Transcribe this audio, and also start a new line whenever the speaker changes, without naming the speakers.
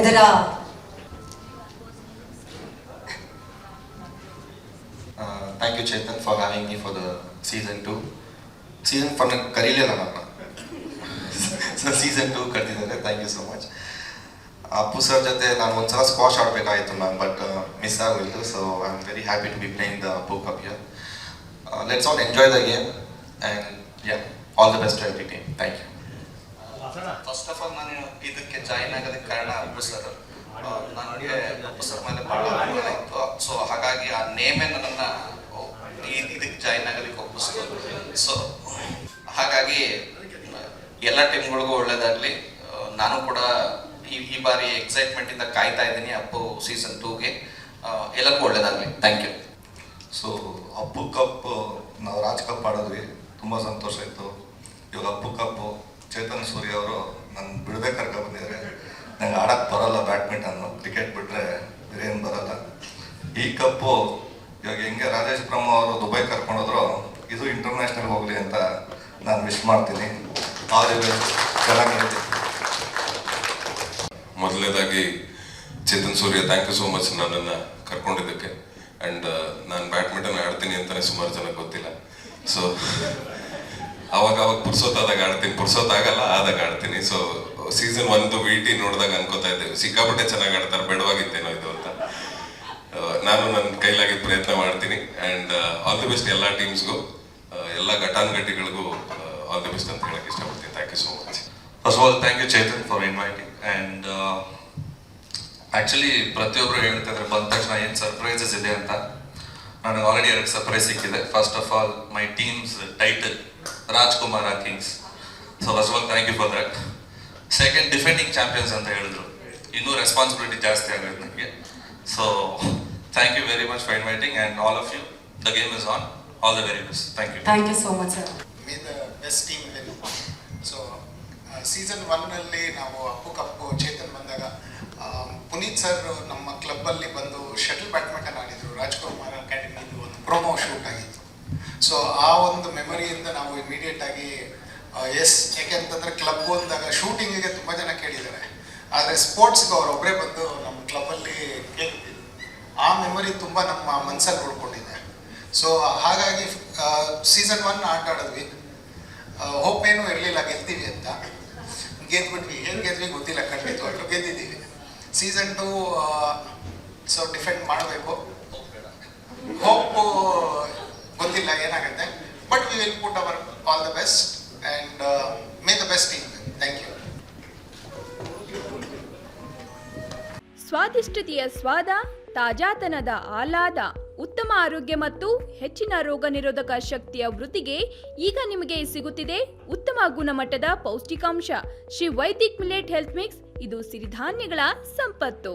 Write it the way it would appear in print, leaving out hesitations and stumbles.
ಇದರ
Thank you Chetan for having me for the season 2. Season 1 ಕರೀಲಿಲ್ಲ ನಾನು. So season 2 ಕರೆದಿದ್ದಾರೆ. Thank you so much. Appu sir ಜೊತೆ ನಾನು ಒಂದ್ಸಲ ಸ್ಕ್ವಾಶ್ ಆಡಬೇಕಾಗಿತ್ತು ನಾನು, ಬಟ್ ಮಿಸ್ ಆಗೋಯಿತು. So I am very happy to be playing the Appu cup here. Let's all enjoy the game and yeah all the best to every team. Thank you.
First of all ನಾನು ಇದಕ್ಕೆ join ಆಗೋದಕ್ಕೆ ಕಾರಣ Appu sir. ನನಗೆ Appu sir ಮೇಲೆ ಭಾಳ ಅಭಿಮಾನ ಇತ್ತು. So ಹಾಗಾಗಿ ಆ ನೇಮೇ ನನ್ನನ್ನು ಇದಕ್ಕೆ ಜಾಯಿನ್ ಆಗೋದಕ್ಕೆ ಒಪ್ಪಿಸ್ತು. ಸೊ ಹಾಗಾಗಿ ಎಲ್ಲ ಟೀಮ್ಗಳಿಗೂ ಒಳ್ಳೇದಾಗಲಿ. ನಾನು ಕೂಡ ಈ ಬಾರಿ ಎಕ್ಸೈಟ್ಮೆಂಟಿಂದ ಕಾಯ್ತಾ ಇದ್ದೀನಿ ಅಪ್ಪು ಸೀಸನ್ 2ಗೆ. ಎಲ್ಲರಿಗೂ ಒಳ್ಳೇದಾಗಲಿ. Thank you.
So Appu cup ನಾವು ರಾಜ್ ಕಪ್ ಆಡಿದ್ವಿ, ತುಂಬ ಸಂತೋಷ ಇತ್ತು. ಇವಾಗ ಅಪ್ಪು ಕಪ್ಪು ಚೇತನ್ ಸೂರ್ಯ ಅವರು ನನ್ನ ಬಿಡದೆ ಕರ್ಕೊಂಡು ಬಂದಿದ್ದಾರೆ. ನಂಗೆ ಆಡಕ್ಕೆ ಬರೋಲ್ಲ ಬ್ಯಾಡ್ಮಿಂಟನ್ನು, ಕ್ರಿಕೆಟ್ ಬಿಟ್ಟರೆ ಬೇರೆ ಏನು ಬರೋಲ್ಲ. ಈ ಕಪ್ಪು ಇವಾಗ ಹೆಂಗೆ ರಾಜೇಶ್ ಬ್ರಹ್ಮ ಅವರು ದುಬೈ ಕರ್ಕೊಂಡೋದ್ರು, ಇದು ಇಂಟರ್ನ್ಯಾಷನಲ್ ಹೋಗಲಿ ಅಂತ ನಾನು ವಿಶ್ ಮಾಡ್ತೀನಿ. ಚೆನ್ನಾಗಿದೆ.
ಮೊದಲನೇದಾಗಿ ಚೇತನ್ ಸೂರ್ಯ, ಥ್ಯಾಂಕ್ ಯು ಸೋ ಮಚ್ ನನ್ನನ್ನು ಕರ್ಕೊಂಡಿದ್ದಕ್ಕೆ. ಆ್ಯಂಡ್ ನಾನು ಬ್ಯಾಡ್ಮಿಂಟನ್ ಆಡ್ತೀನಿ ಅಂತಲೇ ಸುಮಾರು ಜನಕ್ಕೆ ಗೊತ್ತಿಲ್ಲ. ಸೊ ಅವಾಗ ಪುರ್ಸೋತಾದಾಗ ಆಡ್ತೀನಿ, ಪುರ್ಸೋತಾಗಲ್ಲ ಆದಾಗ ಆಡ್ತೀನಿ. ಸೊ ಸೀಸನ್ 1 VT ನೋಡಿದಾಗ ಅನ್ಕೋತಾ ಇದ್ದೇವೆ ಸಿಕ್ಕಾಪಟ್ಟೆ ಚೆನ್ನಾಗಿ ಆಡ್ತಾರೆ, ಬೇಡವಾಗಿತ್ತೇನೋ ಇದು ಅಂತ. ನಾನು ನನ್ನ ಕೈಲಾಗಿದ್ದ ಪ್ರಯತ್ನ ಮಾಡ್ತೀನಿ. ಆ್ಯಂಡ್ ಆಲ್ ದಿ ಬೆಸ್ಟ್ ಎಲ್ಲ ಟೀಮ್ಸ್ಗೂ, ಎಲ್ಲ ಘಟಾನುಘಟಿಗಳಿಗೂ ಆಲ್ ದಿ ಬೆಸ್ಟ್ ಅಂತ ಹೇಳಕ್ಕೆ ಇಷ್ಟಪಡ್ತೀನಿ. Thank you so much.
First of all thank you Chetan for inviting. And actually ಪ್ರತಿಯೊಬ್ಬರು ಹೇಳ್ತಿದ್ರೆ ಬಂದ ತಕ್ಷಣ ಏನು ಸರ್ಪ್ರೈಸಸ್ ಇದೆ ಅಂತ. ನನಗೆ ಆಲ್ರೆಡಿ 2 ಸರ್ಪ್ರೈಸ್ ಸಿಕ್ಕಿದೆ. First of all my teams title Rajkumara kings. So first of all thank you for that. Second, defending champions ಅಂತ ಹೇಳಿದ್ರು, ಇನ್ನೂ ರೆಸ್ಪಾನ್ಸಿಬಿಲಿಟಿ ಜಾಸ್ತಿ ಆಗೋದು ನನಗೆ. So thank you very much for inviting and all of you. The game is on. All the very best. Thank you
so much sir.
May the best team win. So season 1ನಲ್ಲಿ ನಾವು ಅಪ್ಪು ಕಪ್ಪು ಚೇತನ್ ಬಂದಾಗ Puneeth sir ನಮ್ಮ ಕ್ಲಬ್ಬಲ್ಲಿ ಬಂದು shuttle badminton ಆಡಿದರು. ರಾಜ್ಕುಮಾರ್ ಅಕಾಡೆಮಿದು ಒಂದು promo shoot ಆಗಿತ್ತು. So ಆ ಒಂದು ಮೆಮರಿಯಿಂದ ನಾವು ಇಮಿಡಿಯೇಟ್ ಆಗಿ ಯಾಕೆಂತಂದರೆ ಕ್ಲಬ್ ಅಂದಾಗ ಶೂಟಿಂಗಿಗೆ ತುಂಬ ಜನ ಕೇಳಿದ್ದಾರೆ, ಆದರೆ ಸ್ಪೋರ್ಟ್ಸ್ಗೆ ಅವರೊಬ್ಬರೇ ಬಂದು ನಮ್ಮ ಕ್ಲಬ್ಬಲ್ಲಿ ಕೇಳ್ತಿದ್ರು. ಆ ಮೆಮರಿ ತುಂಬ ನಮ್ಮ ಮನಸ್ಸಲ್ಲಿ ಉಳ್ಕೊಂಡಿದೆ. ಸೊ ಹಾಗಾಗಿ ಸೀಸನ್ 1 ಆಟ ಆಡಿದ್ವಿ. ಹೋಪ್ ಏನೂ ಇರಲಿಲ್ಲ ಗೆಲ್ತೀವಿ ಅಂತ. ಗೆದ್ಬಿಟ್ವಿ. ಏನು ಗೆದ್ವಿ ಗೊತ್ತಿಲ್ಲ, ಖಂಡಿತವಾಗ್ಲೂ ಗೆದ್ದಿದ್ದೀವಿ. ಸೀಸನ್ 2 ಸೊ ಡಿಫೆಂಡ್ ಮಾಡಬೇಕು. ಹೋಪ್ ಗೊತ್ತಿಲ್ಲ ಏನಾಗುತ್ತೆ, but we will put our all the best and may the best team. Thank you.
ಸ್ವಾದಿಷ್ಟತೆಯ ಸ್ವಾದ, ತಾಜಾತನದ ಆಹ್ಲಾದ, ಉತ್ತಮ ಆರೋಗ್ಯ ಮತ್ತು ಹೆಚ್ಚಿನ ರೋಗ ನಿರೋಧಕ ಶಕ್ತಿಯ ವೃದ್ಧಿಗೆ ಈಗ ನಿಮಗೆ ಸಿಗುತ್ತಿದೆ ಉತ್ತಮ ಗುಣಮಟ್ಟದ ಪೌಷ್ಟಿಕಾಂಶ Shri Vaidik millet health mix. ಇದು ಸಿರಿಧಾನ್ಯಗಳ ಸಂಪತ್ತು.